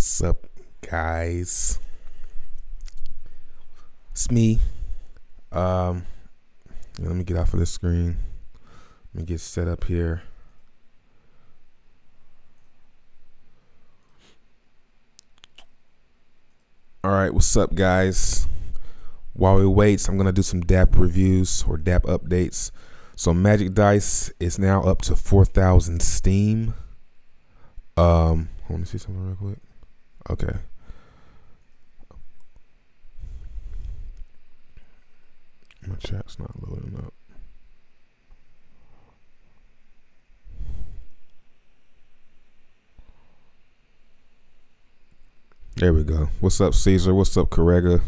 What's up, guys? It's me. Let me get off of this screen. Let me get set up here. All right, what's up, guys? While we wait, I'm gonna do some Dapp reviews or Dapp updates. So Magic Dice is now up to 4,000 Steem. Let me see something real quick. Okay. My chat's not loading up. There we go. What's up, Caesar? What's up, Correga?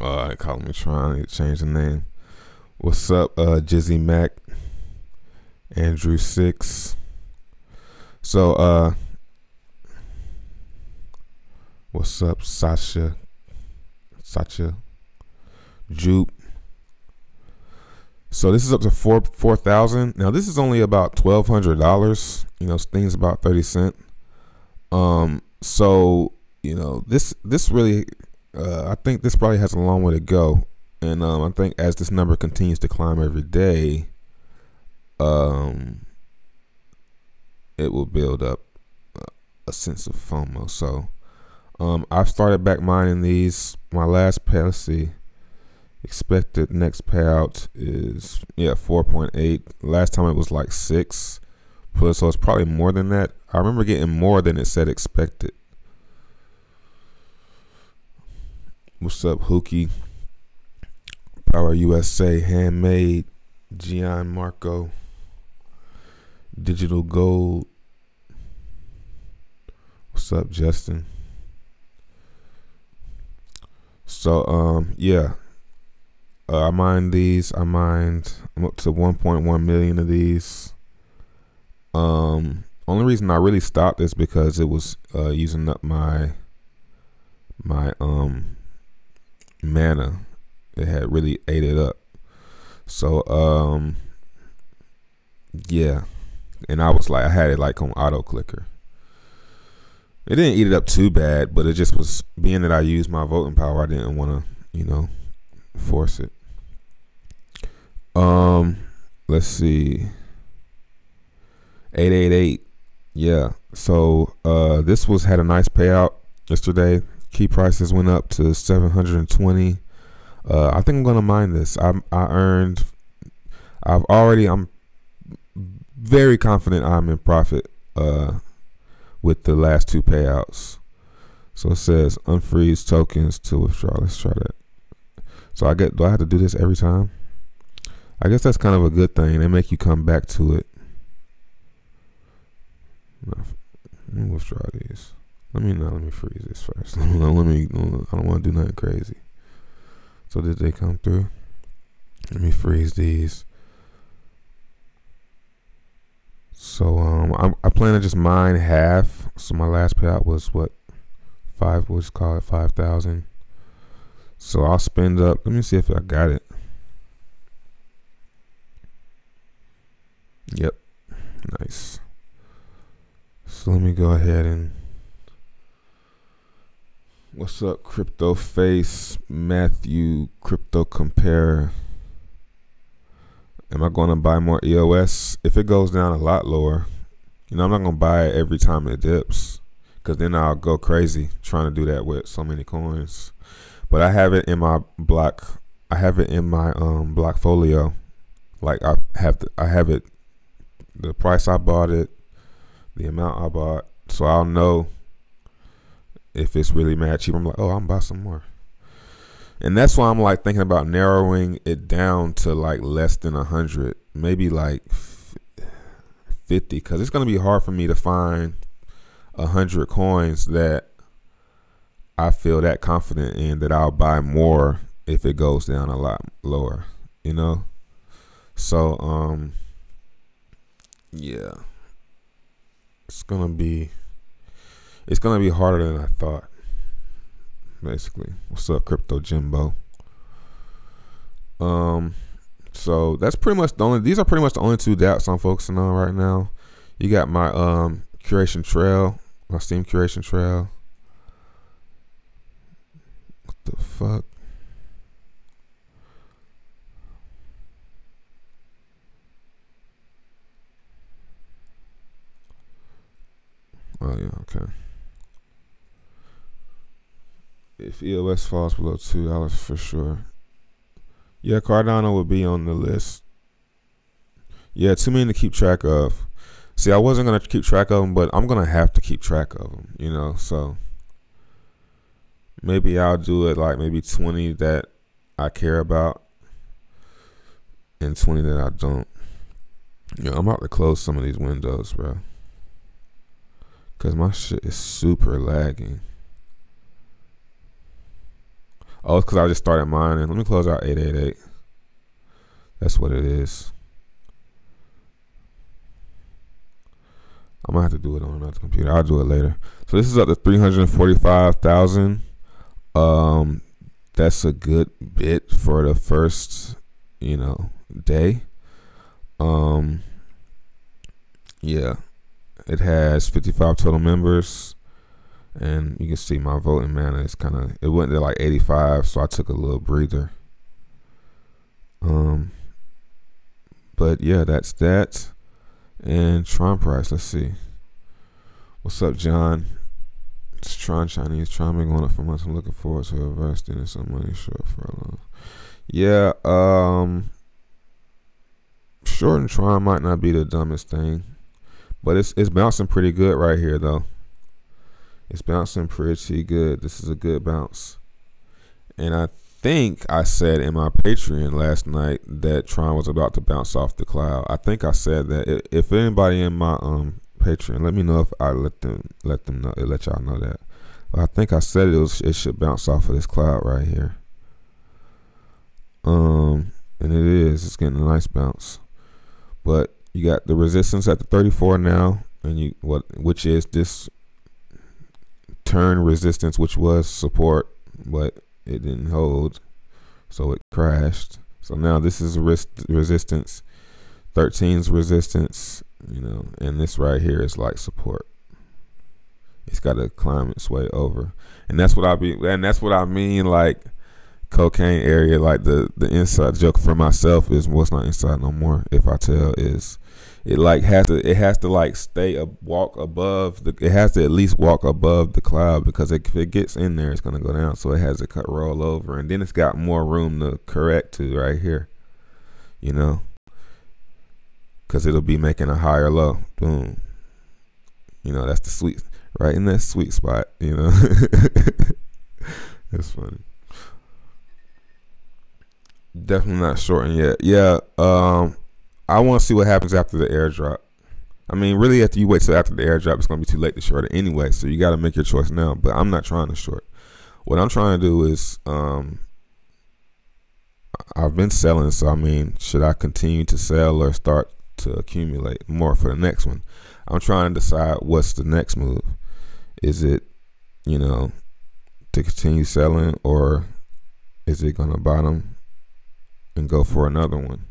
I call me Tron. I need to change the name. What's up, Jizzy Mac? Andrew 6. So, what's up, Sasha? Jupe. So this is up to 4,000. Now this is only about $1,200. You know, Steam's about 30 cents. So you know, this really, I think this probably has a long way to go. And I think as this number continues to climb every day, it will build up a sense of FOMO. So I've started back mining these. My last pay, let's see, expected next payout is 4.8. Last time it was like 6, so it's probably more than that. I remember getting more than it said expected. What's up, Hookie? Power USA, Handmade, Gian Marco, Digital Gold. What's up, Justin? So I mined these. I'm up to 1.1 million of these. Only reason I really stopped is because it was using up my mana. It had really ate it up. So and I was like, I had it like on auto clicker. It didn't eat it up too bad, but it just was, being that I used my voting power, I didn't want to, force it. Let's see. 888. Yeah. So this had a nice payout yesterday. Key prices went up to 720. I think I'm gonna mine this. I'm very confident I'm in profit with the last 2 payouts. So it says unfreeze tokens to withdraw. Let's try that. So do I have to do this every time? I guess that's kind of a good thing. They make you come back to it. Let me withdraw these. Let me freeze this first. I don't want to do nothing crazy. So did they come through? Let me freeze these. So I plan to just mine half. So my last payout was what? 5,000. So I'll spend up. Let me see if I got it. Yep. Nice. So let me go ahead and, what's up, Crypto Face, Matthew, Crypto Compare. Am I going to buy more EOS? If it goes down a lot lower, I'm not going to buy it every time it dips, because then I'll go crazy trying to do that with so many coins. But I have it in my block. I have it in my blockfolio. Like I have it, the price I bought it, the amount I bought, so I'll know if it's really mad cheap. I'm like, oh, I'm buy some more. And that's why I'm like thinking about narrowing it down to like less than 100, maybe like 50, because it's going to be hard for me to find 100 coins that I feel that confident in that I'll buy more if it goes down a lot lower, So yeah, it's gonna be harder than I thought. Basically, what's up, Crypto Jimbo? So that's pretty much these are pretty much the only 2 dApps I'm focusing on right now. You got my curation trail, my Steem curation trail. The fuck? Oh yeah, okay. If EOS falls below $2 for sure. Yeah, Cardano would be on the list. Yeah, too many to keep track of. See, I wasn't gonna keep track of them, but I'm gonna have to keep track of them. You know, so maybe I'll do it like maybe 20 that I care about and 20 that I don't. Yeah, I'm about to close some of these windows, bro, cause my shit is super lagging. Oh, it's cause I just started mining. Let me close out 888. That's what it is. I'm gonna have to do it on another computer. I'll do it later. So this is up to 345,000. That's a good bit for the first, day. Yeah, it has 55 total members, and you can see my voting mana is it went to like 85, so I took a little breather. But yeah, that's that. And Tron price, let's see. What's up, John? It's Tron Chinese. Tron been going up for months. I'm looking forward to investing in some money short for a long. Yeah, short and Tron might not be the dumbest thing, but it's bouncing pretty good right here though. It's bouncing pretty good. This is a good bounce. And I think I said in my Patreon last night that Tron was about to bounce off the cloud. I think I said that. If anybody in my Patreon, let me know if I let y'all know that. But I think I said it should bounce off of this cloud right here. And it is. It's getting a nice bounce. But you got the resistance at the 34 now, and which is this turn resistance, which was support, but it didn't hold, so it crashed. So now this is resistance, 13's resistance, and this right here is like support. It's got to climb its way over, and that's what I mean, like cocaine area, like the inside joke for myself is what's not inside no more. If I tell is it has to like walk above it has to at least walk above the cloud, because if it gets in there, it's gonna go down. So it has to roll over, and then it's got more room to correct to right here, because it'll be making a higher low. Boom. That's the sweet, right in that sweet spot. It's funny. Definitely not shorting yet. Yeah. I want to see what happens after the airdrop. I mean, really, after you wait till after the airdrop, it's going to be too late to short it anyway. So you got to make your choice now. But I'm not trying to short. What I'm trying to do is, I've been selling. So, I mean, should I continue to sell or start to accumulate more for the next one? I'm trying to decide what's the next move. Is it, to continue selling, or is it going to bottom and go for another one?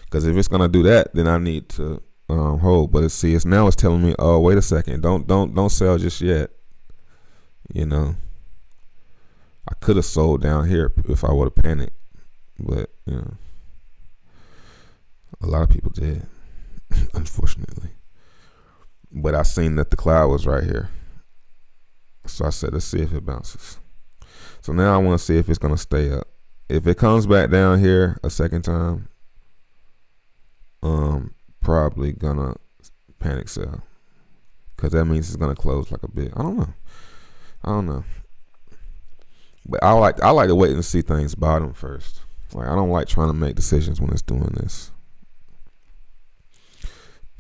Because if it's gonna do that, then I need to hold. But it's now telling me, oh, wait a second, don't sell just yet. I could have sold down here if I would have panicked, but a lot of people did, unfortunately. But I seen that the cloud was right here, so I said, let's see if it bounces. So now I want to see if it's gonna stay up. If it comes back down here a second time, probably gonna panic sell, because that means it's gonna close like a bit. I don't know, but I like to wait and see things bottom first. Like, I don't like trying to make decisions when it's doing this.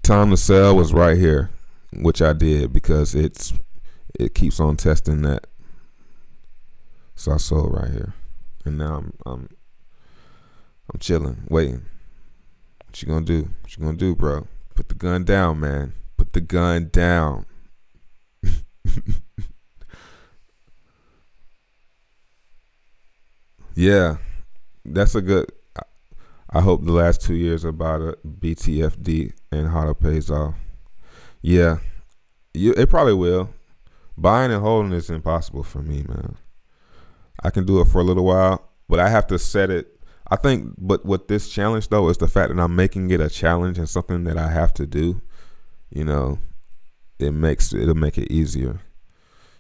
Time to sell was right here, which I did because it keeps on testing that. So I sold right here, and now I'm chilling, waiting. What you gonna do? What you gonna do, bro? Put the gun down, man. Put the gun down. Yeah, that's a good. I hope the last 2 years about a BTFD and how it pays off. Yeah, it probably will. Buying and holding is impossible for me, man. I can do it for a little while, but I have to set it. I think, but with this challenge though, is the fact that I'm making it a challenge and something that I have to do. You know, it'll make it easier.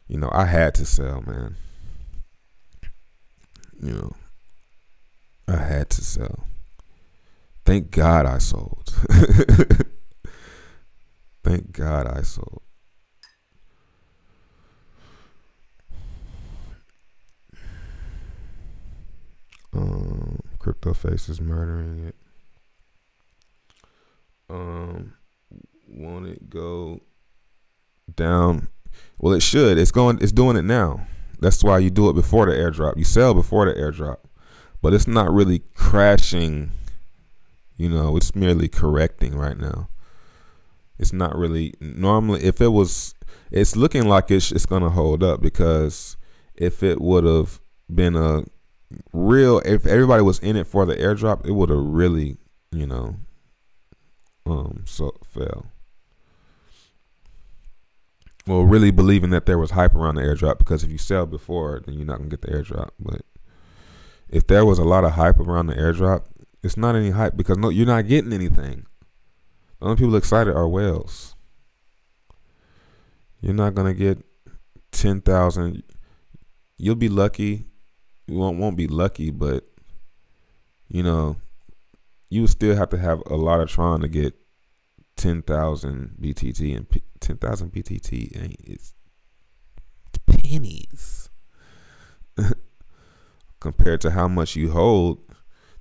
You know, I had to sell, man. You know, I had to sell. Thank God I sold. Thank God I sold. Crypto face is murdering it. Won't it go down? Well, it should. It's doing it now. That's why you do it before the airdrop. You sell before the airdrop, but it's not really crashing. You know, it's merely correcting right now. It's not really normally. If it was, it's looking like it's gonna hold up, because if it would have been a real, if everybody was in it for the airdrop, it would have really, you know, so fell. Well, really believing that there was hype around the airdrop, because if you sell before, then you're not gonna get the airdrop. But if there was a lot of hype around the airdrop, it's not any hype, because no, you're not getting anything. The only people excited are whales. You're not gonna get 10,000. You'll be lucky. You won't be lucky, but you know, you would still have to have a lot of Tron to get 10,000 BTT, and 10,000 BTT ain't, it's pennies compared to how much you hold.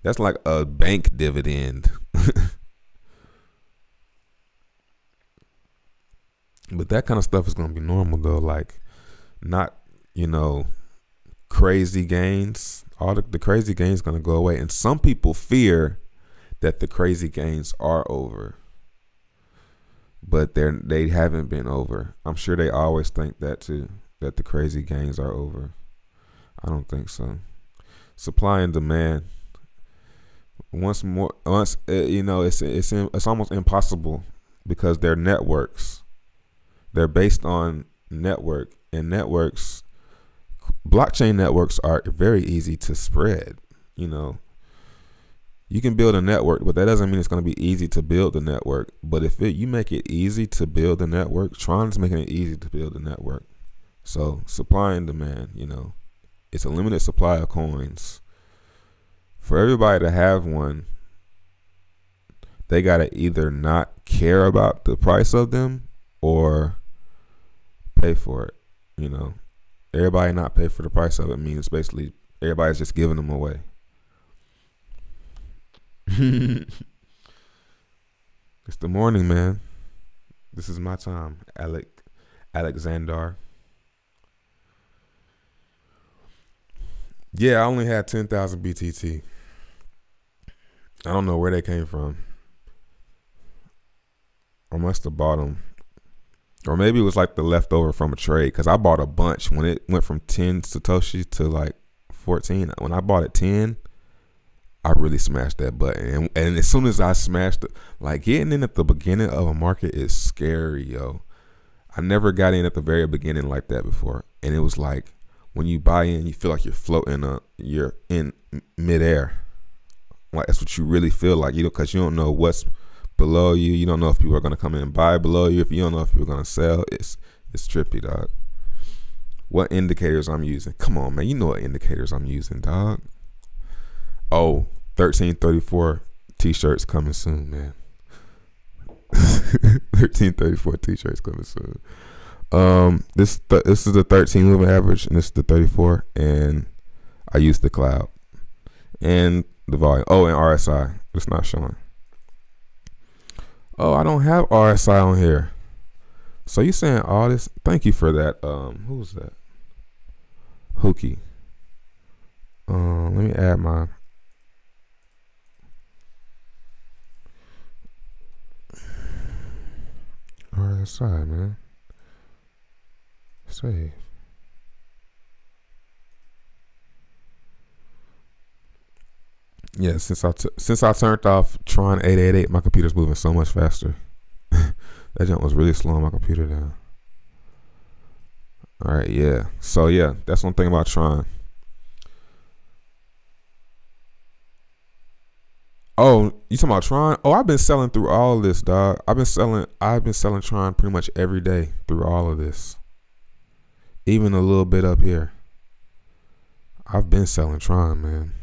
That's like a bank dividend. But that kind of stuff is gonna be normal though, like not, you know, crazy gains. All the crazy gains gonna go away, and some people fear that the crazy gains are over, but they haven't been over. I'm sure they always think that too, that the crazy gains are over. I don't think so. Supply and demand. Once you know, it's almost impossible, because they're networks. They're based on network, and networks, blockchain networks are very easy to spread. You know, you can build a network, but that doesn't mean it's going to be easy to build the network. But if you make it easy to build the network, Tron's making it easy to build the network. So supply and demand, you know, it's a limited supply of coins. For everybody to have one, they got to either not care about the price of them or pay for it. You know, everybody not pay for the price of it means basically everybody's just giving them away. It's the morning, man. This is my time. Alexander. Yeah, I only had 10,000 BTT. I don't know where they came from. I must have bought them. Or maybe it was like the leftover from a trade, because I bought a bunch when it went from 10 Satoshi to like 14. When I bought it 10, I really smashed that button. And as soon as I smashed it, like getting in at the beginning of a market is scary, yo. I never got in at the very beginning like that before. And it was like when you buy in, you feel like you're floating you're in midair. Like that's what you really feel like, you know, because you don't know what's below you. You don't know if people are going to come in and buy below you. If you don't know if people are going to sell, it's trippy, dog. What indicators I'm using? Come on, man. You know what indicators I'm using, dog. Oh, 1334 t-shirts coming soon, man. 1334 t-shirts coming soon. This is the 13 moving average, and this is the 34, and I use the cloud and the volume. Oh, and RSI. It's not showing. Oh, I don't have RSI on here. So you saying all this? Thank you for that. Who was that? Hookie. Let me add my RSI, man. Save. Yeah, since I turned off Tron 888, my computer's moving so much faster. That jump was really slowing my computer down. All right, yeah. So yeah, that's one thing about Tron. Oh, you talking about Tron? Oh, I've been selling through all of this, dog. I've been selling Tron pretty much every day through all of this. Even a little bit up here. I've been selling Tron, man.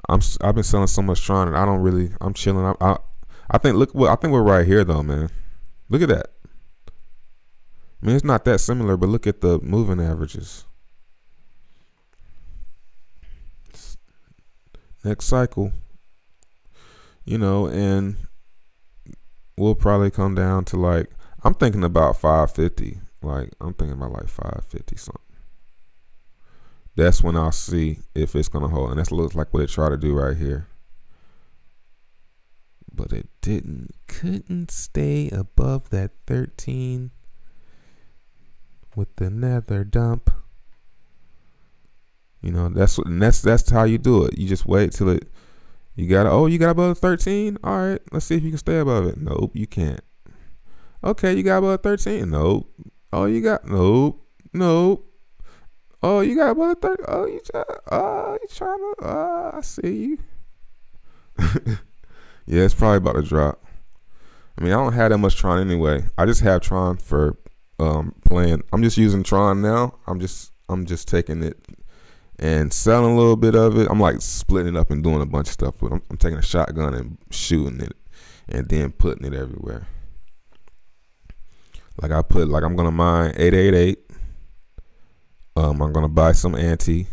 I've been selling so much Tron, and I'm chilling. I think I think we're right here though, man. Look at that. I mean, it's not that similar, but look at the moving averages. Next cycle, and we'll probably come down to like, I'm thinking about 550. Like, I'm thinking about like 550 something. That's when I'll see if it's gonna hold, and that looks like what it tried to do right here. But it couldn't stay above that 13 with the nether dump. That's how you do it. You just wait till you got above 13. All right, let's see if you can stay above it. Nope, you can't. Okay, you got above 13. Nope. Oh, you got nope. Oh, you got above 30. Oh, you trying to. I see you. Yeah, it's probably about to drop. I mean, I don't have that much Tron anyway. I just have Tron for playing. I'm just using Tron now. I'm just taking it and selling a little bit of it. I'm like splitting it up and doing a bunch of stuff with it. I'm taking a shotgun and shooting it and then putting it everywhere. Like I'm gonna mine 888. I'm gonna buy some Ante.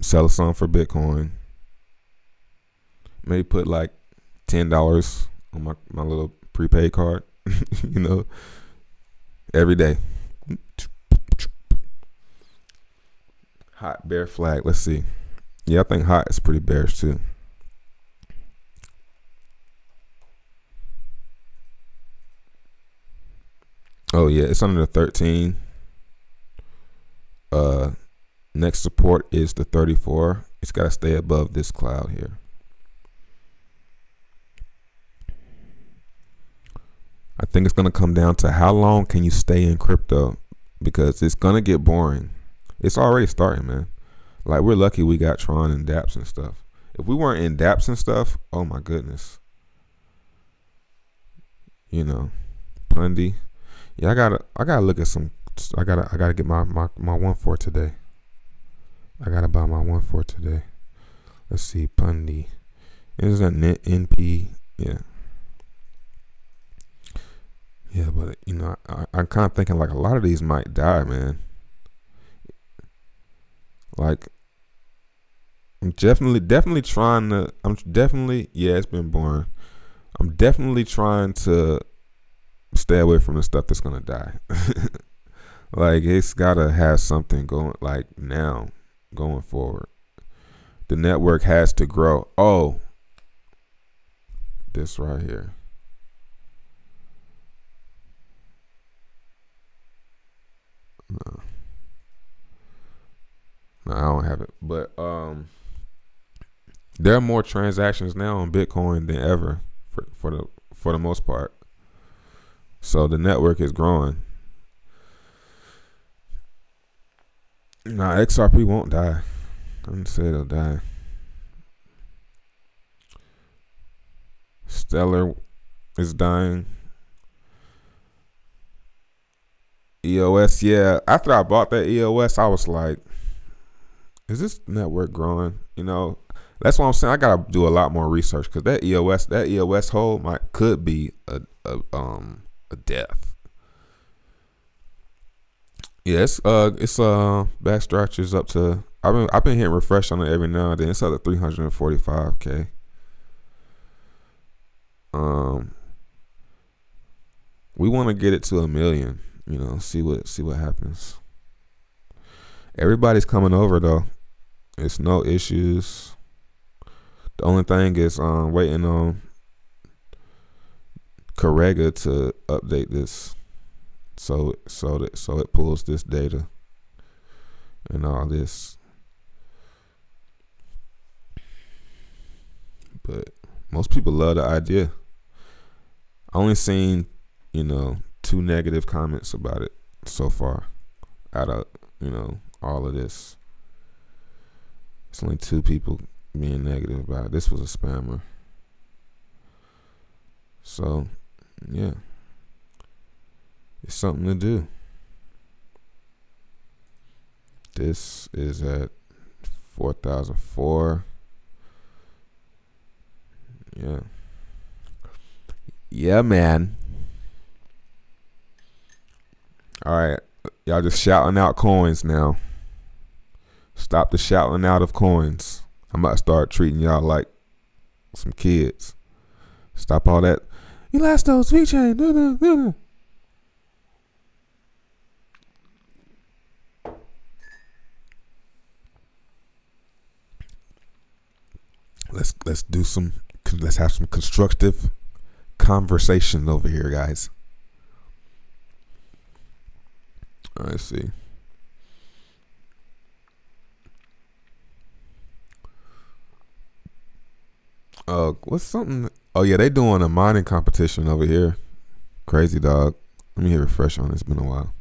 Sell some for Bitcoin. Maybe put like $10 on my little prepaid card. Every day. Hot bear flag. Let's see. Yeah, I think hot is pretty bearish too. Oh yeah, it's under the 13. Next support is the 34. It's got to stay above this cloud here. I think it's going to come down to how long can you stay in crypto, because it's going to get boring. It's already starting, man. Like, we're lucky we got Tron and Dapps and stuff. If we weren't in Dapps and stuff, oh my goodness. Pundy. Yeah, I gotta look at some. I gotta get my 1-4 today. I gotta buy my 1-4 today. Let's see, Pundy. Is that net NP? Yeah. Yeah, but I'm kind of thinking like a lot of these might die, man. Like, I'm definitely trying to. Yeah, it's been boring. I'm definitely trying to stay away from the stuff that's gonna die. Like, it's gotta have something going, like, now going forward. The network has to grow. Oh, this right here. No, I don't have it. But there are more transactions now on Bitcoin than ever for the most part. So the network is growing. Nah, XRP won't die. I didn't say it'll die. Stellar is dying. EOS, yeah. After I bought that EOS, I was like, is this network growing? That's what I'm saying. I gotta do a lot more research, because that EOS hole could be a death. Yeah, it's back stretches up to. I've been hitting refresh on it every now and then. It's up to 345K. We want to get it to 1 million. See what happens. Everybody's coming over though. It's no issues. The only thing is waiting on Correga to update this, so it pulls this data and all this. But most people love the idea. I only seen 2 negative comments about it so far out of all of this. It's only 2 people being negative about it. This was a spammer. So, yeah. It's something to do. This is at 4,004. Yeah. Yeah, man. All right. Y'all just shouting out coins now. Stop the shouting out of coins. I'm about to start treating y'all like some kids. Stop all that. Elasto, sweet chain. Let's have some constructive conversation over here, guys. All right, let's see. What's something? Oh yeah, they doing a mining competition over here. Crazy dog. Let me hit refresh on it. It's been a while.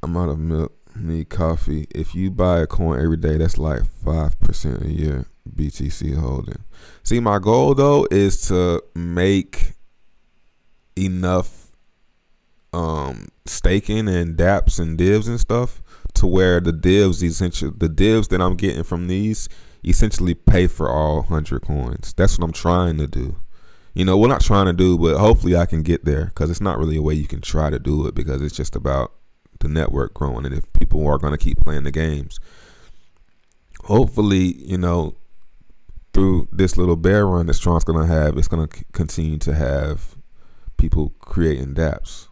I'm out of milk. Need coffee. If you buy a coin every day, that's like 5% a year. BTC holding. See, my goal though is to make enough staking and dapps and divs and stuff to where the divs that I'm getting from these essentially pay for all 100 coins. That's what I'm trying to do. You know, we're not trying to do, but hopefully I can get there, because it's not really a way you can try to do it, because it's just about the network growing, and if people are going to keep playing the games, hopefully, you know, through this little bear run that Tron's going to have, it's going to continue to have people creating dapps.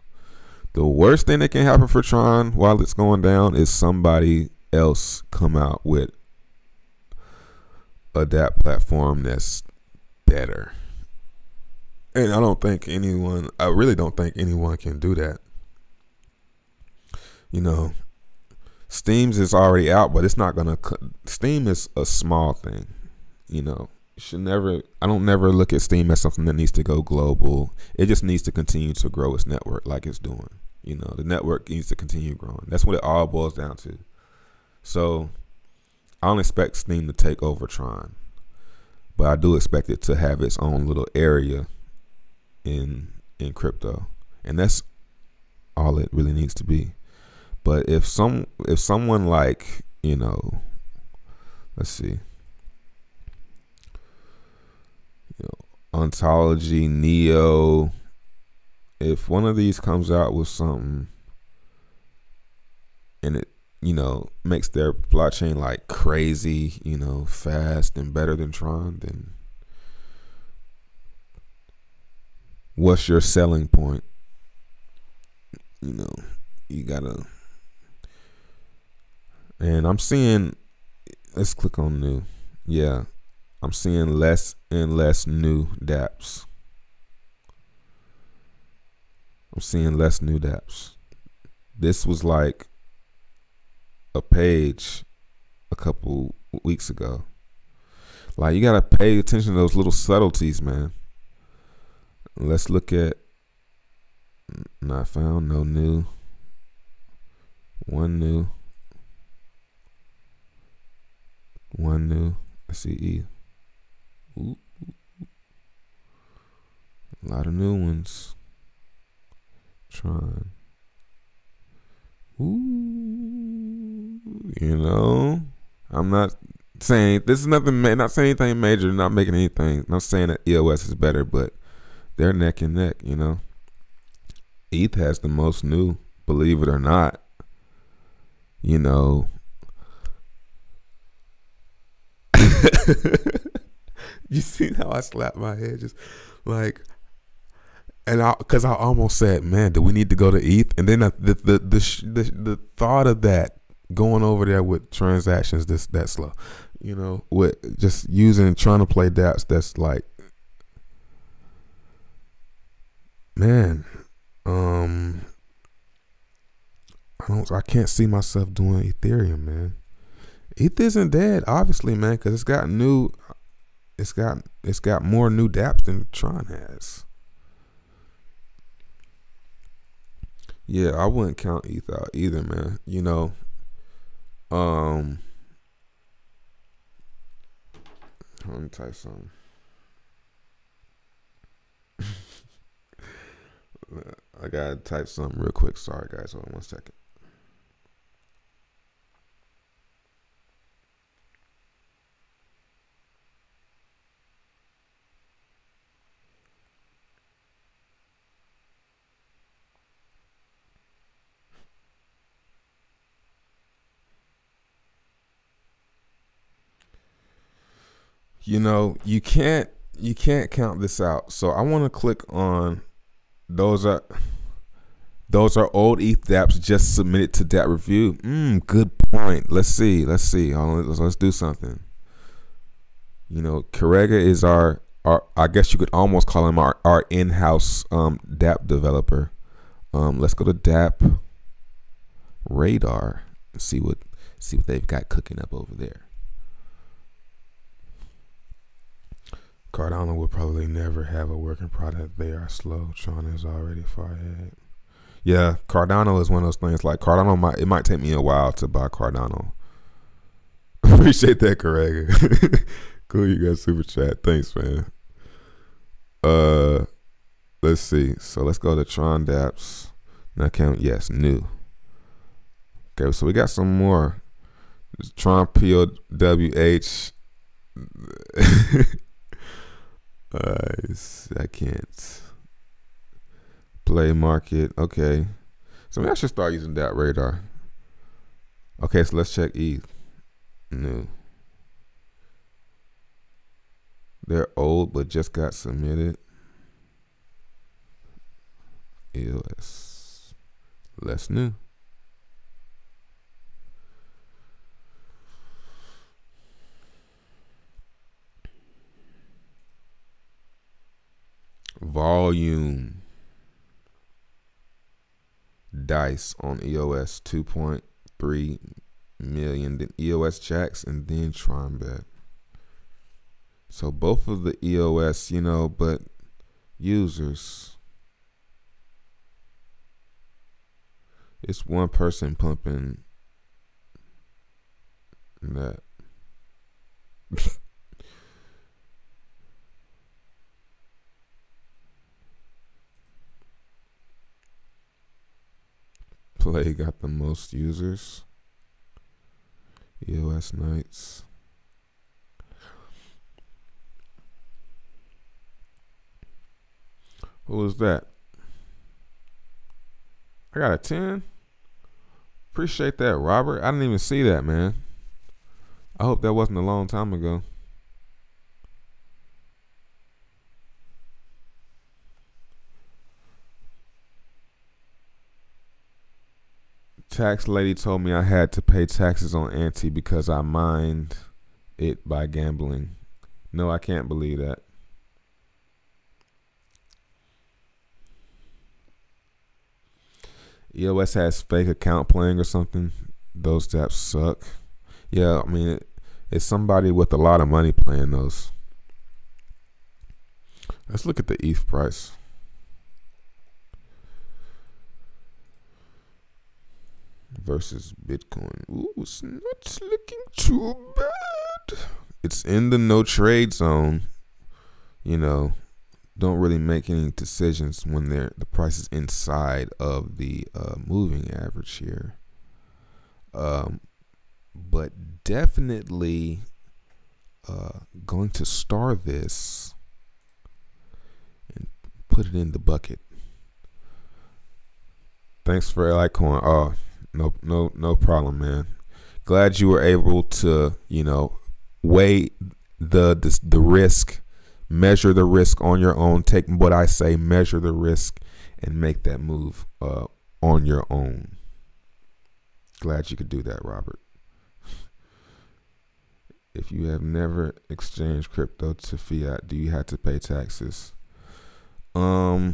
The worst thing that can happen for Tron while it's going down is somebody else come out with a dApp platform that's better. And I really don't think anyone can do that. You know, Steem's is already out, but it's not gonna. Steem is a small thing. You know, I don't never look at Steem as something that needs to go global. It just needs to continue to grow its network like it's doing. You know, the network needs to continue growing. That's what it all boils down to. So I don't expect Steem to take over Tron, but I do expect it to have its own little area in crypto, and that's all it really needs to be. But if someone like, you know, let's see, you know, Ontology, Neo, if one of these comes out with something and it, you know, makes their blockchain like crazy, you know, fast and better than Tron, then what's your selling point? You know, you gotta. And I'm seeing, let's click on new. Yeah, I'm seeing less and less new dApps. I'm seeing less new dApps. This was like a page a couple weeks ago. Like, you gotta pay attention to those little subtleties, man. Let's look at not found, no new, one new. I see E. Ooh. A lot of new ones. Tron. Ooh. You know, I'm not saying this is nothing. Not saying anything major. Not making anything. Not saying that EOS is better, but they're neck and neck. You know, ETH has the most new. Believe it or not. You know. You see how I slapped my head, just like, because I almost said, man, do we need to go to ETH? And then the thought of that going over there with transactions that slow, you know, with just trying to play dApps, that's like, man, I can't see myself doing Ethereum, man. ETH isn't dead, obviously, man, because it's got more new dApps than Tron has. Yeah, I wouldn't count ETH out either, man. You know, Let me type something. I gotta type something real quick. Sorry, guys. Hold on 1 second. You know, you can't count this out. So I want to click on those are old ETH dApps just submitted to Dapp review. Good point. Let's see. Let's do something. You know, Correga is our I guess you could almost call him our in-house Dapp developer. Let's go to Dapp Radar and see what they've got cooking up over there. Cardano will probably never have a working product. They are slow. Tron is already far ahead. Yeah, Cardano is one of those things. Like Cardano might take me a while to buy Cardano. Appreciate that, Correga. Cool, you got super chat. Thanks, man. Let's see. So let's go to Tron dApps. Now count. Yes, new. Okay, so we got some more. There's Tron POWH. I can't play market. Okay, so maybe I should start using that radar. Okay, so let's check ETH. New. They're old but just got submitted. EOS. Less new. Volume. Dice on EOS 2.3 million. Then EOS Jacks and then Tron bet. So both of the EOS, you know, but users. It's one person pumping that. Play got the most users. EOS Nights. Who was that? I got a 10. Appreciate that, Robert. I didn't even see that, man. I hope that wasn't a long time ago. Tax lady told me I had to pay taxes on Ante because I mined it by gambling. No, I can't believe that. EOS has fake account playing or something. Those dApps suck. Yeah, I mean, it's somebody with a lot of money playing those. Let's look at the ETH price. Versus Bitcoin. Ooh, it's not looking too bad. It's in the no trade zone. You know, don't really make any decisions when the price is inside of the moving average here. But definitely going to star this and put it in the bucket. Thanks for Litecoin. Oh, no problem, man. Glad you were able to, you know, weigh the risk, measure the risk on your own. Take what I say, measure the risk, and make that move on your own. Glad you could do that, Robert. If you have never exchanged crypto to fiat, do you have to pay taxes? I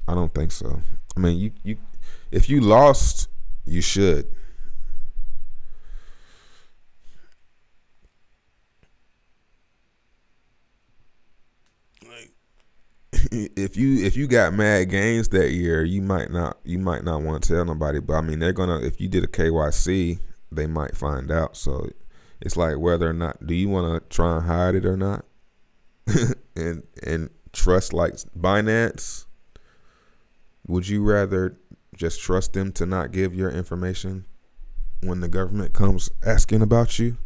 don't think so. I mean, you if you lost, you should. Like, if you got mad gains that year, you might not want to tell nobody. But I mean, they're gonna, if you did a KYC, they might find out. So it's like whether or not do you want to try and hide it or not, and trust like Binance. Would you rather just trust them to not give your information when the government comes asking about you?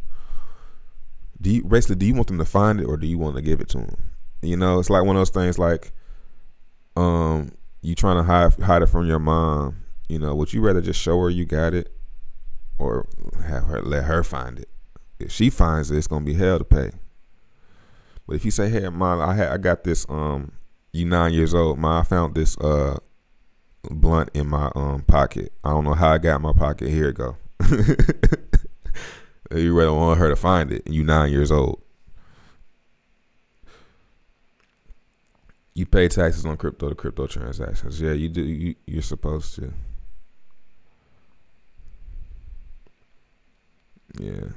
Do you want them to find it, or do you want to give it to them? You know, it's like one of those things like you trying to hide it from your mom. You know, would you rather just show her you got it, or let her find it? If she finds it, it's gonna be hell to pay. But if you say, "Hey, mom, I got this. You 9 years old, mom. I found this blunt in my pocket. I don't know how I got in my pocket. Here it go." You rather want her to find it, and you 9 years old. You pay taxes on crypto to crypto transactions. Yeah, you do. You're supposed to. Yeah,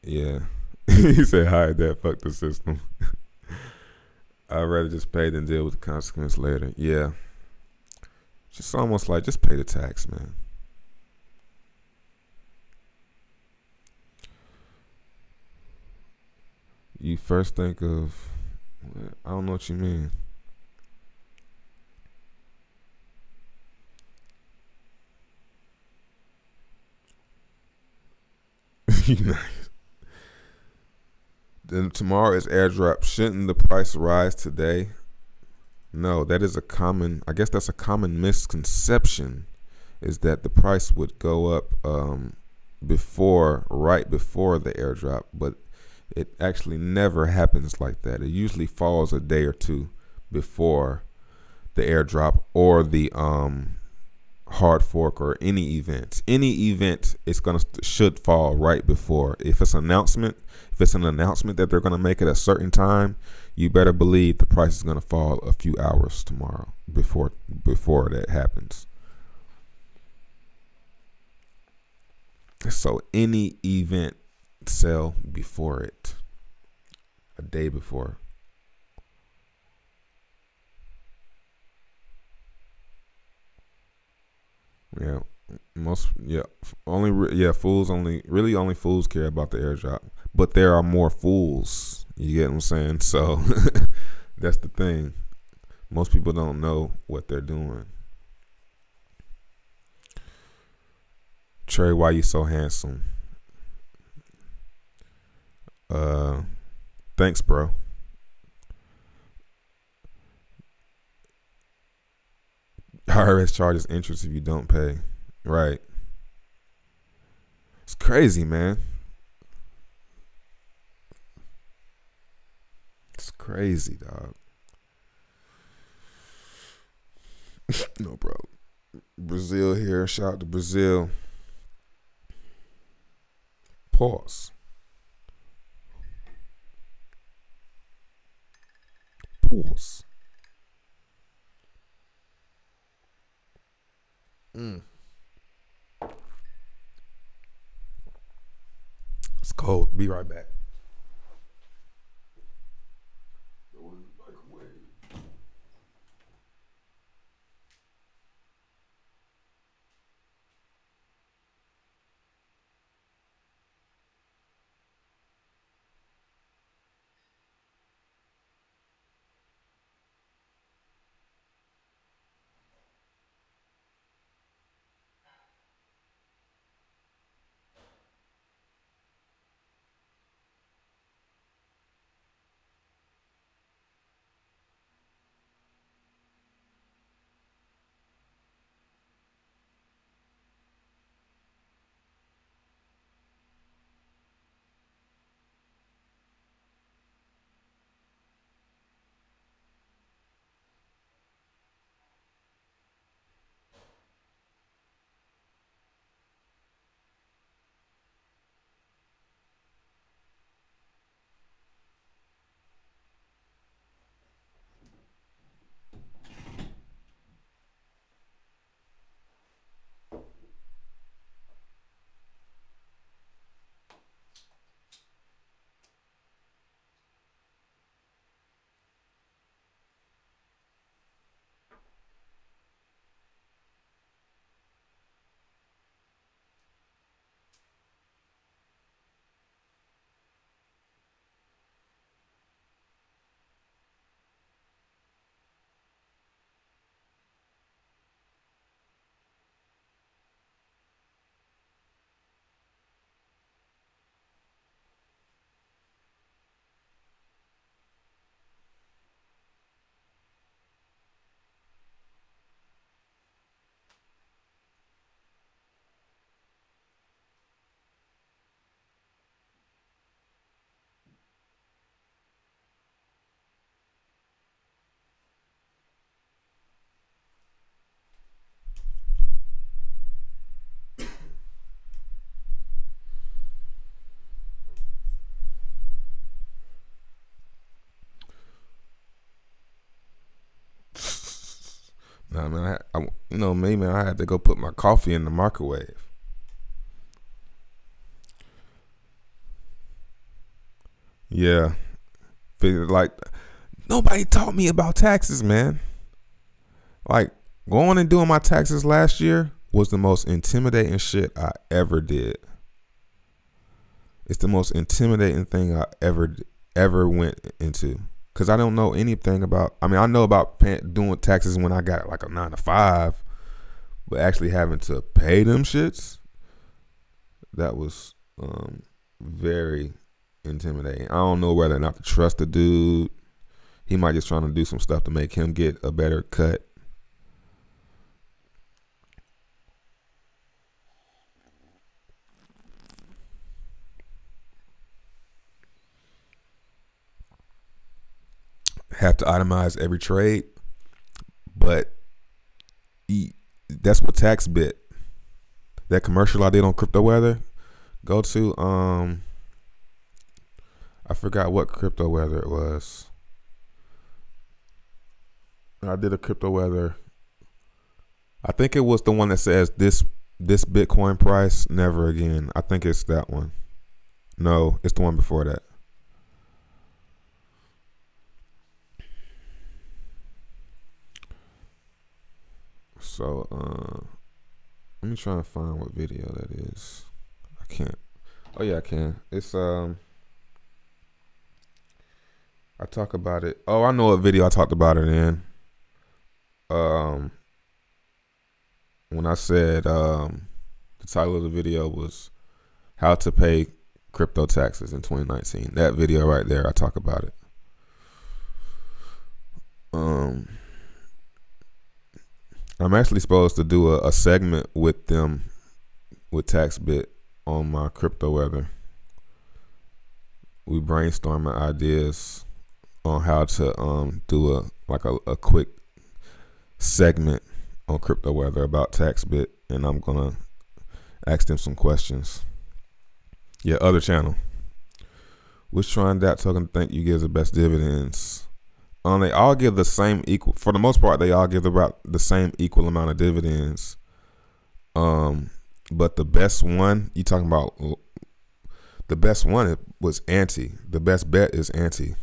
yeah. He said, "Hide that. Fuck the system." I'd rather just pay than deal with the consequence later. Yeah, just almost like just pay the tax, man. You first think of, I don't know what you mean. Then tomorrow is airdrop. Shouldn't the price rise today? No, that is a common. I guess that's a common misconception, is that the price would go up right before the airdrop, but it actually never happens like that. It usually falls a day or two before the airdrop or the hard fork or any event. Any event, it's gonna should fall right before. If it's an announcement that they're gonna make at a certain time, you better believe the price is gonna fall a few hours tomorrow before that happens. So any event, sell before it, a day before. Yeah, only fools care about the airdrop, but there are more fools. You get what I'm saying? So that's the thing. Most people don't know what they're doing. Trey, why you so handsome? Thanks, bro. IRS charges interest if you don't pay. Right. It's crazy, man. It's crazy, dog. No, bro. Brazil here. Shout out to Brazil. Pause. Pause. It's cold. Be right back. I mean, me, man, I had to go put my coffee in the microwave. Yeah, like nobody taught me about taxes, man. Like going and doing my taxes last year was the most intimidating shit I ever did. It's the most intimidating thing I ever went into, because I don't know anything about. I mean, I know about doing taxes when I got like a 9 to 5, but actually having to pay them shits, that was very intimidating. I don't know whether or not to trust the dude. He might just trying to do some stuff to make him get a better cut. Have to itemize every trade, but that's what tax bit. That commercial I did on crypto weather. Go to I forgot what crypto weather it was. I did a crypto weather. I think it was the one that says this Bitcoin price never again. I think it's that one. No, it's the one before that. So let me try and find what video that is. I can't. Oh yeah, I can. It's I talk about it. Oh, I know what video I talked about it in. When I said the title of the video was how to pay crypto taxes in 2019. That video right there, I talk about it. I'm actually supposed to do a segment with them with TaxBit on my crypto weather. We brainstorming ideas on how to do a quick segment on crypto weather about TaxBit, and I'm gonna ask them some questions. Yeah, other channel. Which Tron Dapp token think you gives the best dividends? They all give the same equal. For the most part, they all give about the same equal amount of dividends. But the best one you talking about? The best one was Ante. The best bet is Ante.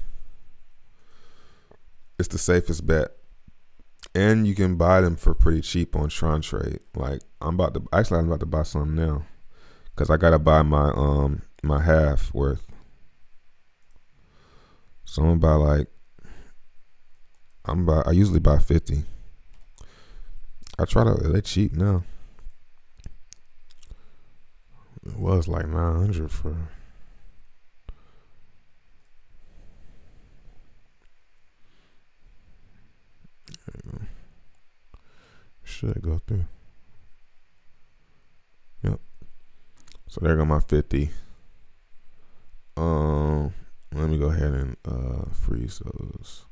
It's the safest bet, and you can buy them for pretty cheap on Tron Trade. Like I'm about to buy some now, cause I gotta buy my my half worth. So I'm gonna buy I usually buy 50. They're cheap now. It was like 900 for. Should go through. Yep. So there go my 50. Let me go ahead and freeze those,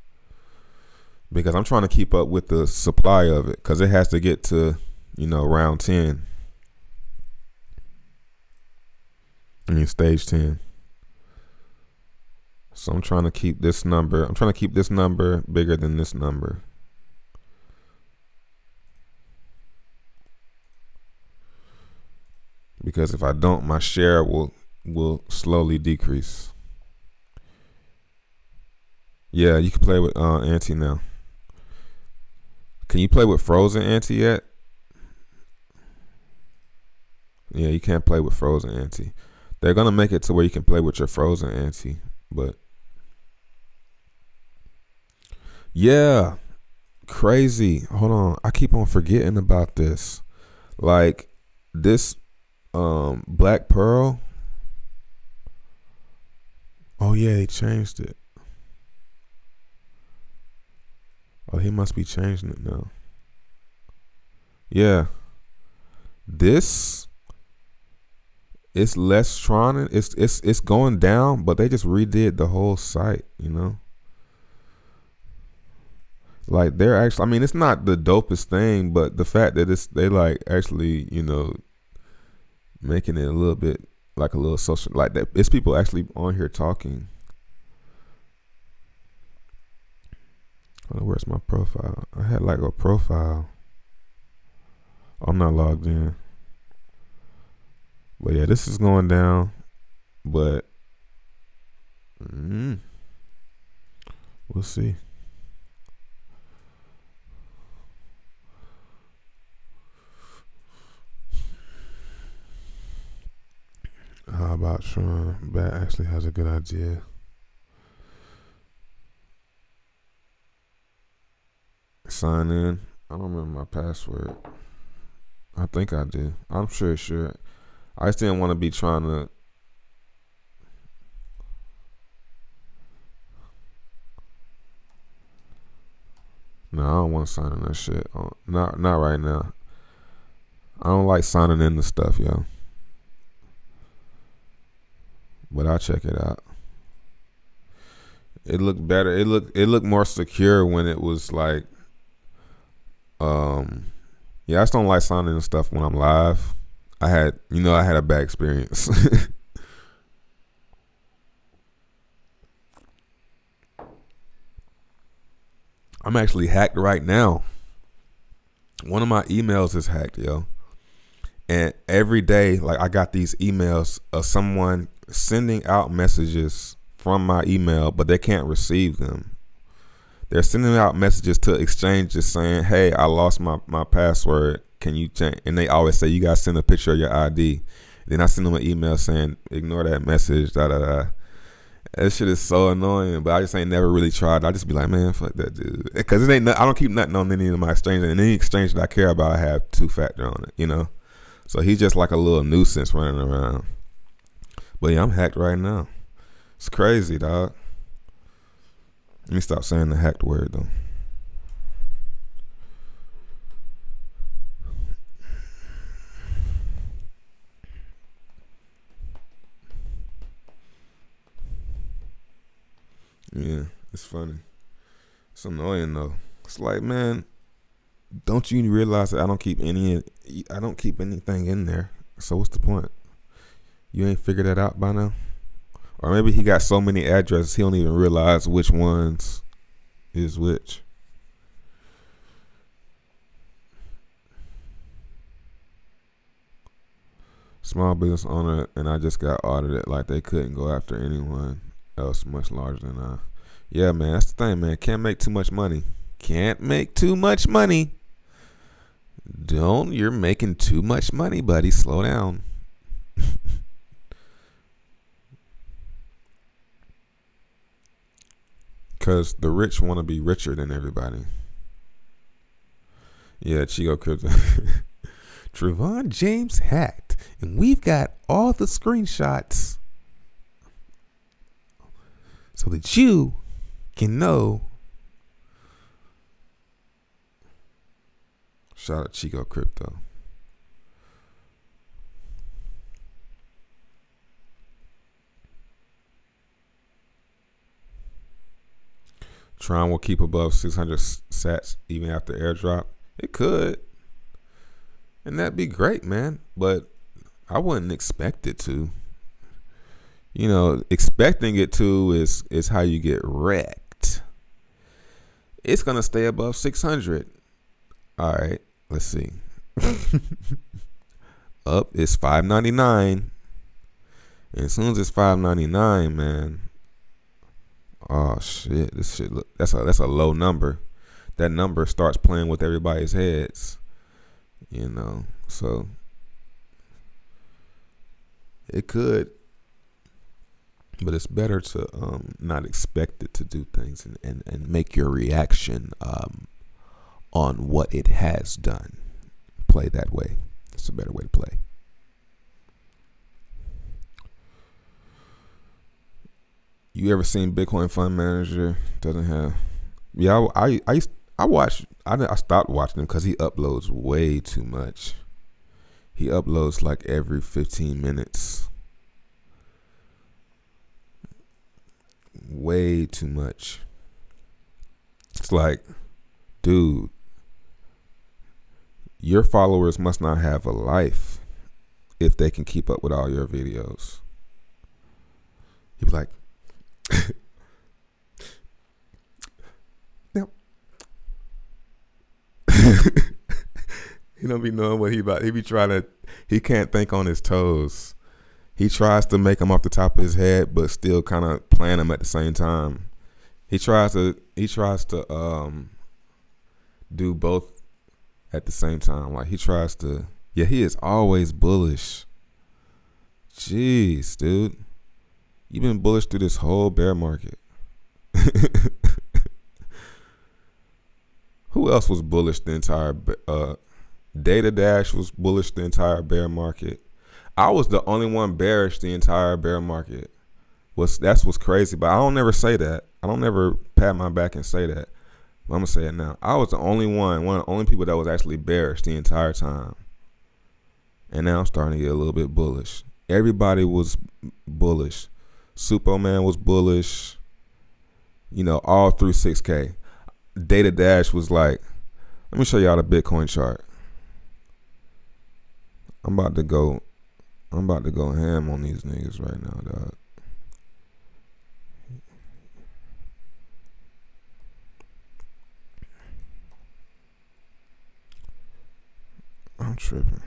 because I'm trying to keep up with the supply of it, because it has to get to, round 10. I mean, stage 10. So I'm trying to keep this number. I'm trying to keep this number bigger than this number. Because if I don't, my share will slowly decrease. Yeah, you can play with Ante now. Can you play with frozen Ante yet? Yeah, you can't play with frozen Ante. They're gonna make it to where you can play with your frozen Ante, but yeah, crazy. Hold on, I keep on forgetting about this. Like this Black Pearl. Oh yeah, they changed it. Oh, he must be changing it now. Yeah. This, it's less Tron. It's going down, but they just redid the whole site, Like they're actually, I mean, it's not the dopest thing, but the fact that they like actually, making it a little bit like a little social, like that. It's people actually on here talking. Where's my profile? I had like a profile. I'm not logged in. But yeah, this is going down. But we'll see. How about Tron? Bat actually has a good idea. Sign in. I don't remember my password. I think I do. I'm sure. I just didn't want to be trying to. No, I don't want to sign in that shit. Not right now. I don't like signing into stuff, yo. But I'll check it out. It looked better. It looked more secure when it was like, yeah. I just don't like signing into stuff when I'm live. I had a bad experience. I'm actually hacked right now. One of my emails is hacked, yo. And every day, like, I got these emails of someone sending out messages from my email, but they can't receive them. They're sending out messages to exchanges saying, hey, I lost my password. Can you change? And they always say, you got to send a picture of your ID. Then I send them an email saying, ignore that message, That shit is so annoying, but I just ain't never really tried. I just be like, man, fuck that dude. Because I don't keep nothing on any of my exchanges. And any exchange that I care about, I have 2-factor on it, you know? So he's just like a little nuisance running around. But yeah, I'm hacked right now. It's crazy, dog. Let me stop saying the hacked word, though. Yeah, it's funny. It's annoying though. It's like, man, don't you realize that I don't keep anything in there? So what's the point? You ain't figured that out by now? Or maybe he got so many addresses he don't even realize which ones is which. Small business owner, and I just got audited like they couldn't go after anyone else much larger than I. Yeah, man, that's the thing, man. Can't make too much money. Can't make too much money. You're making too much money, buddy. Slow down. Because the rich want to be richer than everybody. Yeah, Chico Crypto. Trevon James hacked. And we've got all the screenshots so that you can know. Shout out Chico Crypto. Tron will keep above 600 sats even after airdrop. It could. And that'd be great, man. But I wouldn't expect it to. You know, expecting it to is how you get wrecked. It's going to stay above 600. All right, let's see. Up is 599. And as soon as it's 599, man. Oh shit, this shit look, that's a low number. That number starts playing with everybody's heads. You know, so it could, but it's better to not expect it to do things and make your reaction on what it has done. Play that way. It's a better way to play. You ever seen Bitcoin Fund Manager? Doesn't have. Yeah, I stopped watching him because he uploads way too much. He uploads like every 15 minutes. Way too much. It's like, dude, your followers must not have a life if they can keep up with all your videos. He'd be like, He don't be knowing what he about. He be trying to. He can't think on his toes. He tries to make them off the top of his head, but still kind of plan them at the same time. He tries to do both at the same time. Like he tries to. Yeah, he is always bullish. Jeez, dude, you've been bullish through this whole bear market. Who else was bullish the entire? Data Dash was bullish the entire bear market. I was the only one bearish the entire bear market. That's what's crazy, but I don't never say that. I don't never pat my back and say that. But I'm gonna say it now. I was the only one of the only people that was actually bearish the entire time. And now I'm starting to get a little bit bullish. Everybody was bullish. Superman was bullish. You know, all through 6K. Data Dash was like, let me show y'all the Bitcoin chart. I'm about to go ham on these niggas right now, dog. I'm tripping.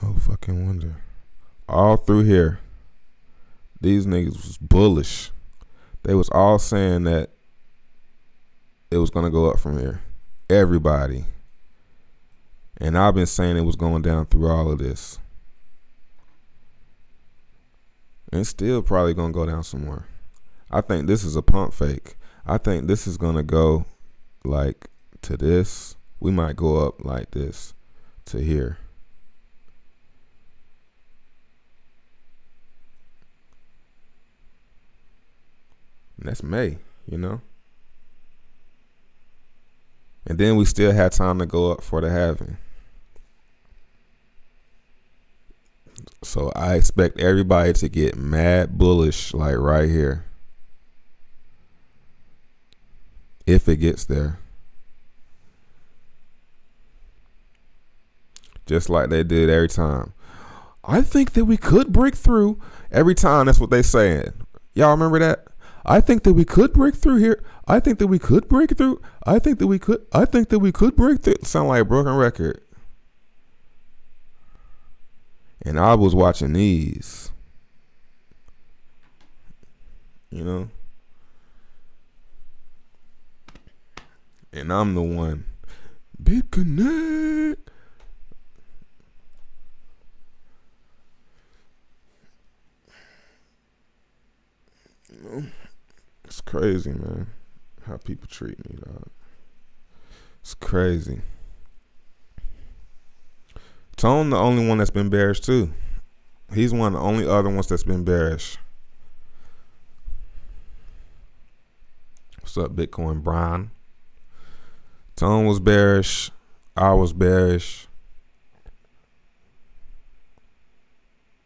No fucking wonder. All through here, these niggas was bullish. They was all saying that it was gonna go up from here. Everybody. And I've been saying it was going down through all of this. And still probably gonna go down some more. I think this is a pump fake. I think this is gonna go like to this. We might go up like this to here. And that's May, you know. And then we still had time to go up for the halving. So I expect everybody to get mad bullish like right here. If it gets there. Just like they did every time. I think that we could break through. Every time that's what they saying. Y'all remember that? I think that we could break through here. I think that we could break through. I think that we could break through. Sound like a broken record. And I was watching these. You know? And I'm the one. Big connect. You know? It's crazy, man, how people treat me, dog. It's crazy. Tone, the only one that's been bearish, too. He's one of the only other ones that's been bearish. What's up, Bitcoin Brian? Tone was bearish. I was bearish.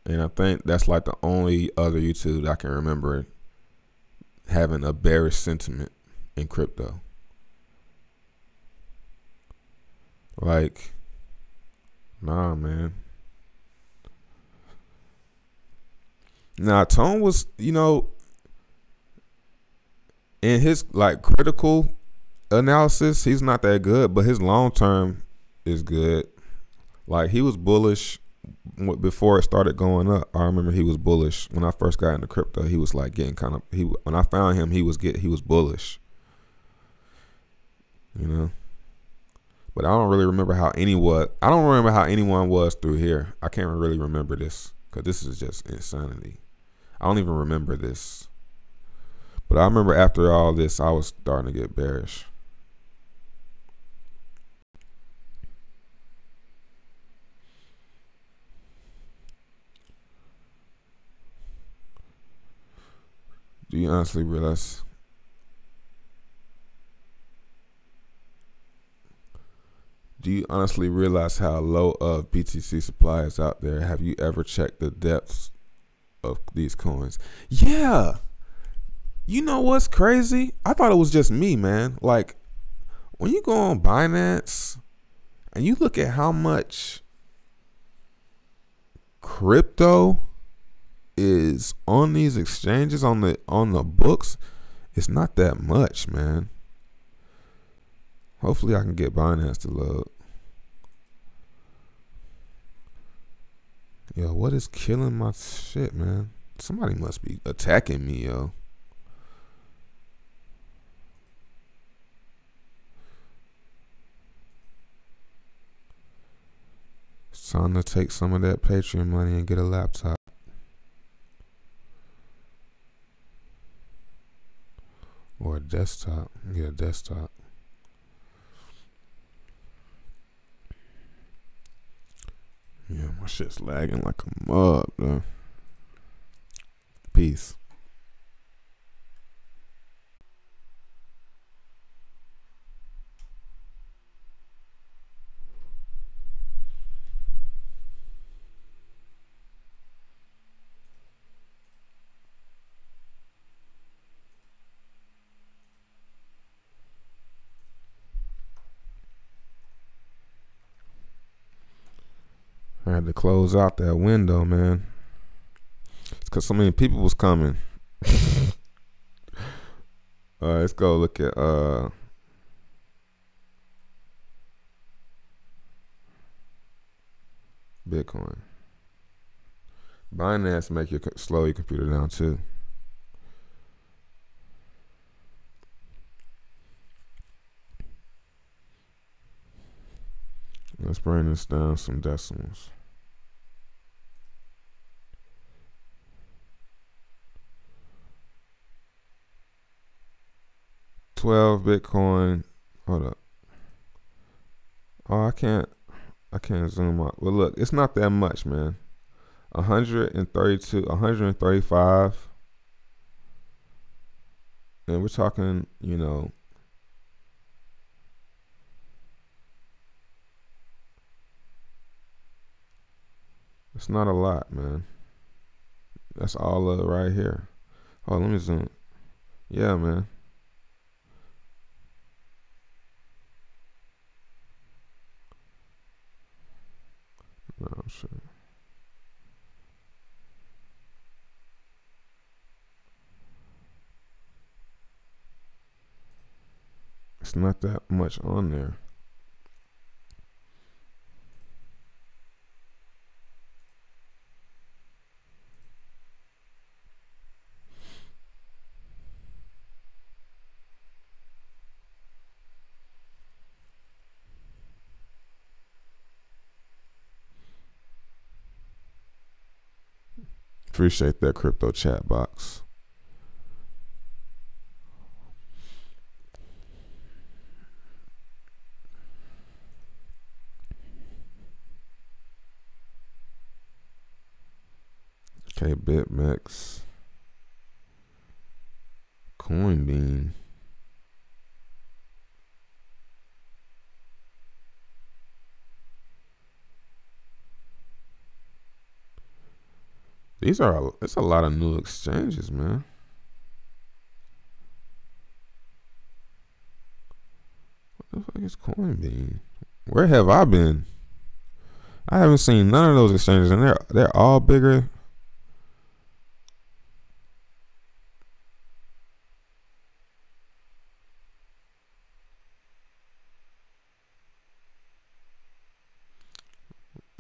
And I think that's like the only other YouTube that I can remember having a bearish sentiment in crypto. Like, nah, man. Nah, Tone was, you know, in his like critical analysis, he's not that good, but his long term is good. Like he was bullish before it started going up. I remember he was bullish when I first got into crypto. He was like getting kind of when I found him, he was bullish. You know, but I don't really remember how anyone was through here. I can't really remember this because this is just insanity. I don't even remember this. But I remember after all this, I was starting to get bearish. Do you honestly realize? Do you honestly realize how low of BTC supply is out there? Have you ever checked the depths of these coins? Yeah. You know what's crazy? I thought it was just me, man. Like, when you go on Binance and you look at how much crypto is on these exchanges on the books. It's not that much, man. Hopefully I can get Binance to load. Yo, what is killing my shit, man? Somebody must be attacking me, yo. It's time to take some of that Patreon money and get a laptop. Or a desktop. Get a desktop. Yeah, my shit's lagging like a mug, though. Peace. I had to close out that window, man. It's because so many people was coming. Let's go look at Bitcoin. Binance make you slow your computer down too. Let's bring this down some decimals. $12 Bitcoin. Hold up. Oh, I can't zoom out. Well, look, it's not that much, man. 132, 135. And we're talking, you know, it's not a lot, man. That's all of it right here. Oh, let me zoom. Yeah, man. No, I'm sure. It's not that much on there. Appreciate that crypto chat box. Okay, BitMEX. Coinbean. It's a lot of new exchanges, man. What the fuck is Coinbean? Where have I been? I haven't seen none of those exchanges, and they're all bigger.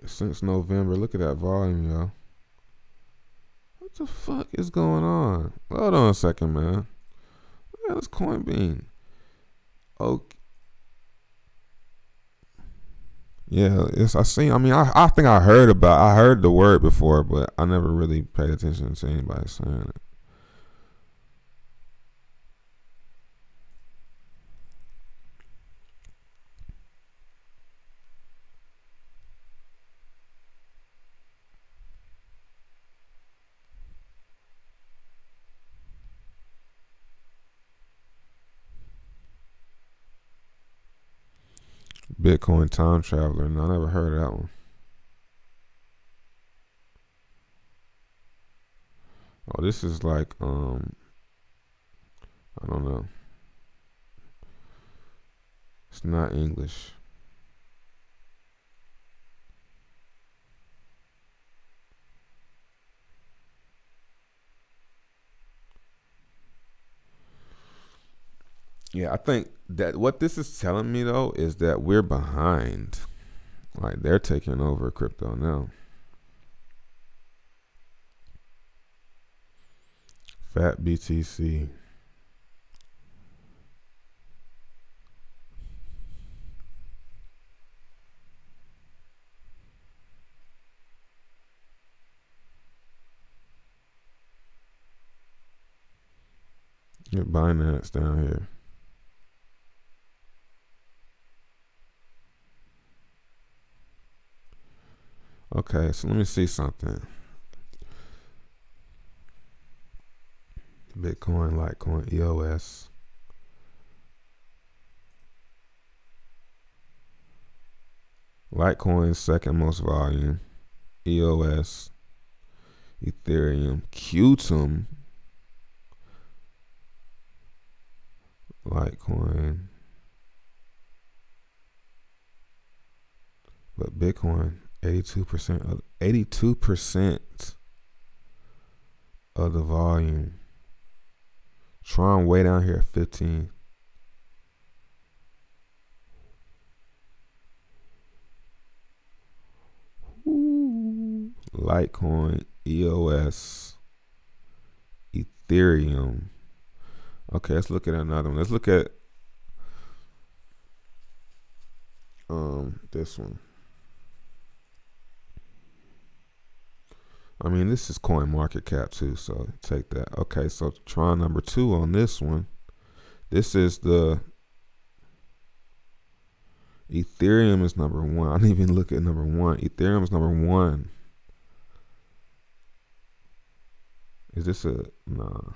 Since November. Look at that volume, y'all. What the fuck is going on? Hold on a second, man. What the hell is Coinbean? Okay. Yeah, I think I heard the word before, but I never really paid attention to anybody saying it. Bitcoin time traveler. No, I never heard of that one. Oh, this is like I don't know. It's not English. Yeah, I think that what this is telling me though is that we're behind. Like they're taking over crypto now. Fat BTC. Get Binance down here. Okay, so let me see something. Bitcoin, Litecoin, EOS. Litecoin second most volume. EOS, Ethereum, Qtum, Litecoin, but Bitcoin 82% of the volume. Tron way down here at 15. Ooh. Litecoin, EOS, Ethereum. Okay, let's look at another one. Let's look at this one. I mean, this is coin market cap too, so take that. Okay, so Tron number 2 on this one. This is the Ethereum is number 1. I didn't even look at number 1. Ethereum is number 1. Is this a nah?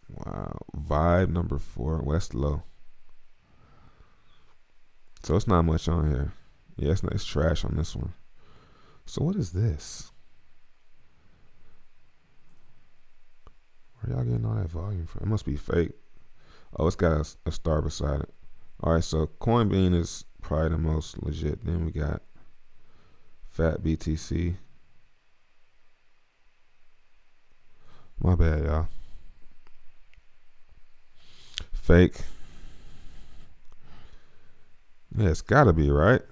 Wow, Vibe number 4. Well, that's low. So it's not much on here. Yeah, it's trash on this one. So what is this? Where y'all getting all that volume from? It must be fake. Oh, it's got a star beside it. All right, so Coinbean is probably the most legit. Then we got Fat BTC. My bad, y'all. Fake. Yeah, it's gotta be, right?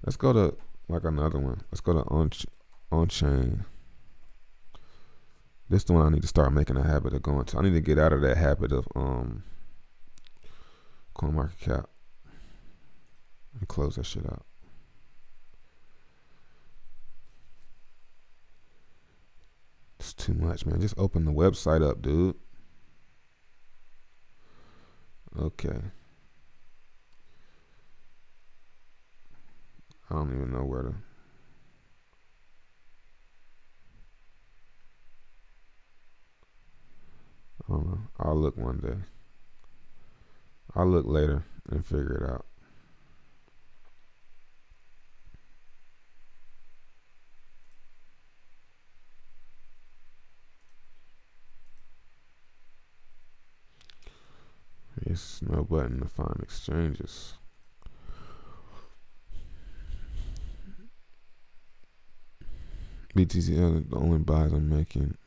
Let's go to like another one. Let's go to on-chain. This is the one I need to start making a habit of going to. I need to get out of that habit of CoinMarketCap and close that shit out. It's too much, man. Just open the website up, dude. Okay. I don't even know where to. I don't know. I'll look one day. I'll look later and figure it out. It's no button to find exchanges. BTC are the only buys I'm making.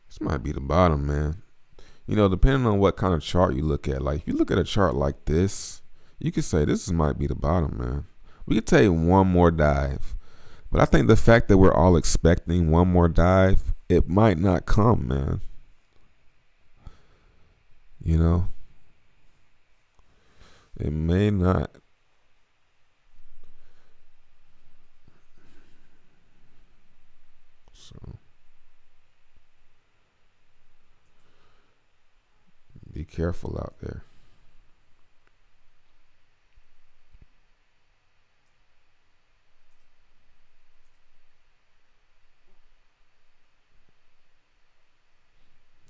This might be the bottom, man. You know, depending on what kind of chart you look at. Like, if you look at a chart like this, you could say this might be the bottom, man. We could take one more dive. But I think the fact that we're all expecting one more dive, it might not come, man. You know? It may not. So be careful out there.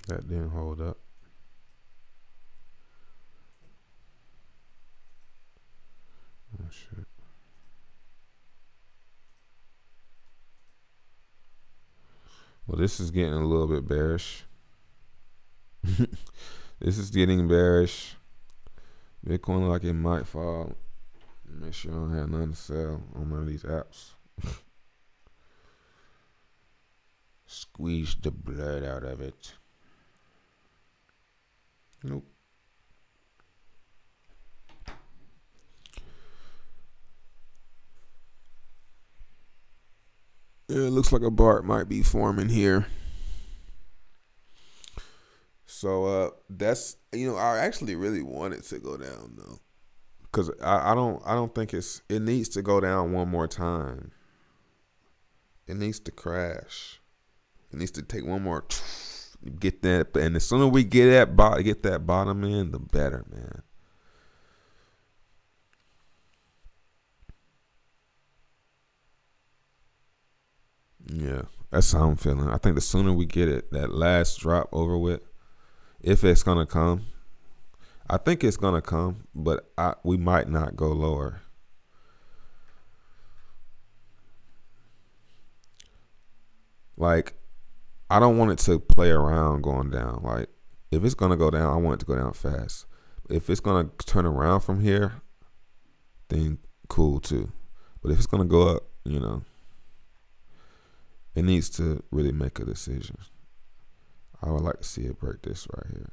That didn't hold up. Oh shit. Well, this is getting a little bit bearish. This is getting bearish. Bitcoin like it might fall. Make sure I don't have nothing to sell on one of these apps. Squeeze the blood out of it. Nope. Yeah, it looks like a BART might be forming here. So that's, I actually really want it to go down though, because I don't think it needs to go down one more time. It needs to crash. It needs to take one more, get that, and the sooner we get that bottom in, the better, man. Yeah, that's how I'm feeling. I think the sooner we get it, that last drop over with, if it's gonna come, I think it's gonna come, but we might not go lower. Like, I don't want it to play around going down. Like, if it's gonna go down, I want it to go down fast. If it's gonna turn around from here, then cool too. But if it's gonna go up, it needs to really make a decision. I would like to see it break this right here.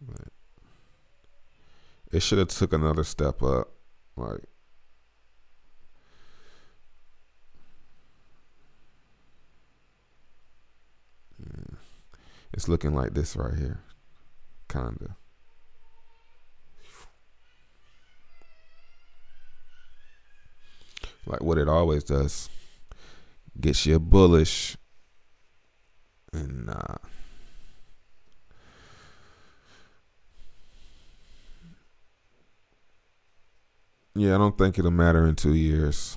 But it should have took another step up. Like, yeah. It's looking like this right here. Kinda. Like what it always does. Gets you bullish. And yeah, I don't think it'll matter in 2 years.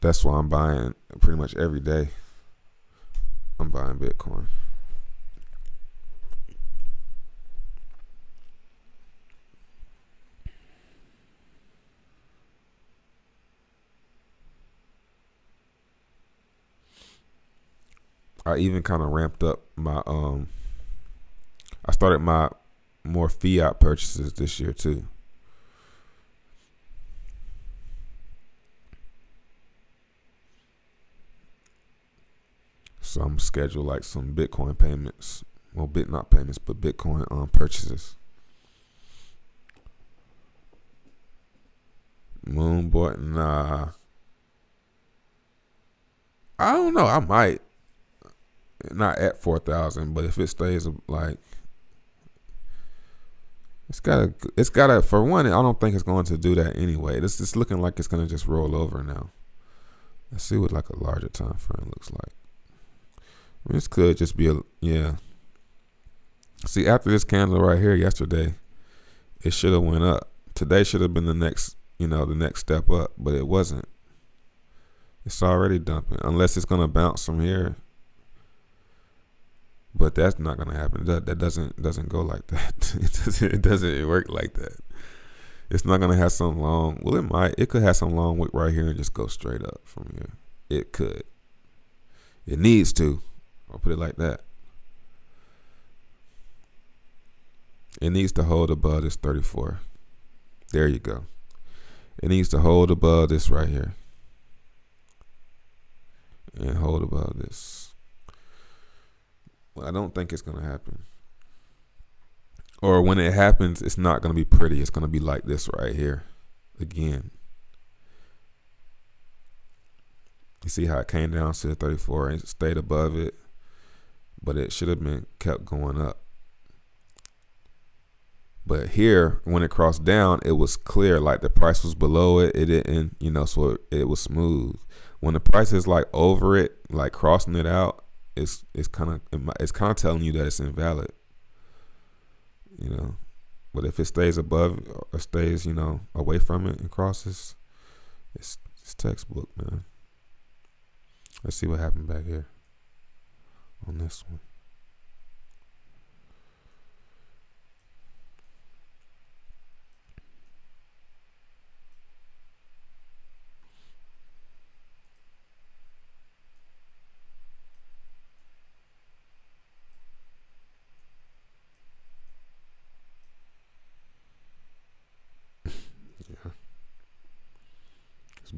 That's why I'm buying pretty much every day. I'm buying Bitcoin. I even kind of ramped up my I started my more fiat purchases this year too. So I'm scheduled like some Bitcoin payments. Well, not payments, but Bitcoin purchases. Moonboy, nah. I don't know. I might. Not at 4,000, but if it stays like, it's gotta. For one, I don't think it's going to do that anyway. It's looking like it's gonna just roll over now. Let's see what like a larger time frame looks like. This could just be yeah. See, after this candle right here yesterday, it should have went up. Today should have been the next, the next step up, but it wasn't. It's already dumping, unless it's gonna bounce from here. But that's not gonna happen. That doesn't go like that. It doesn't work like that. It's not gonna have some long. Well, it might. It could have some long wick right here and just go straight up from here. It could. It needs to. I'll put it like that. It needs to hold above this 34. There you go. It needs to hold above this right here. And hold above this. Well, I don't think it's going to happen. Or when it happens, it's not going to be pretty. It's going to be like this right here. Again. You see how it came down to the 34 and stayed above it. But it should have been kept going up. But here, when it crossed down, it was clear. Like the price was below it. It didn't, so it was smooth. When the price is like over it, like crossing it out, it's kind of telling you that it's invalid. But if it stays above or stays, away from it and crosses, it's textbook, man. Let's see what happened back here on this one.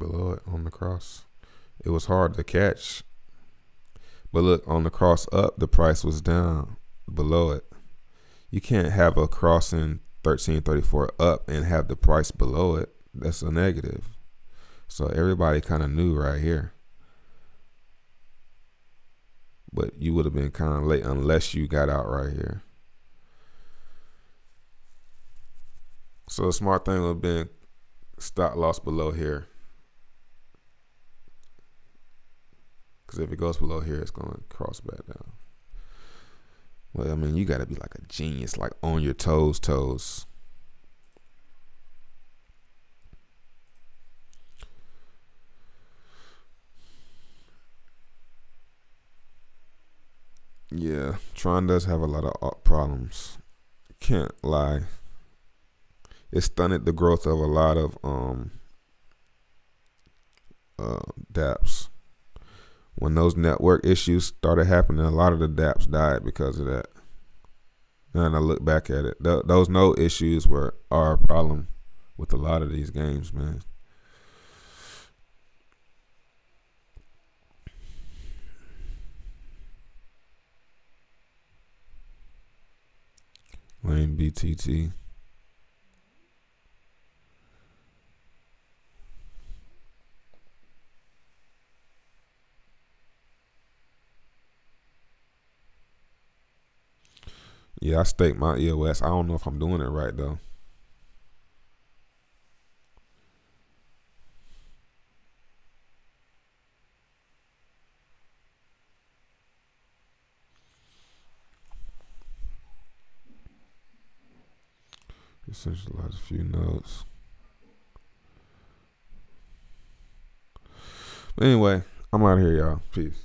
below it on the cross. It was hard to catch. But look, on the cross up, the price was down below it. You can't have a crossing 1334 up and have the price below it. That's a negative. So everybody kind of knew right here. But you would have been kind of late unless you got out right here. So the smart thing would have been stop loss below here. Because if it goes below here, it's going to cross back down. Well, I mean, you got to be like a genius, like on your toes. Yeah, Tron does have a lot of problems. Can't lie. It stunted the growth of a lot of Dapps. When those network issues started happening, a lot of the Dapps died because of that. And I look back at it, those node issues are a problem with a lot of these games, man. Lane BTT. Yeah, I staked my EOS. I don't know if I'm doing it right though. Essentialize a few nodes. But anyway, I'm out of here, y'all. Peace.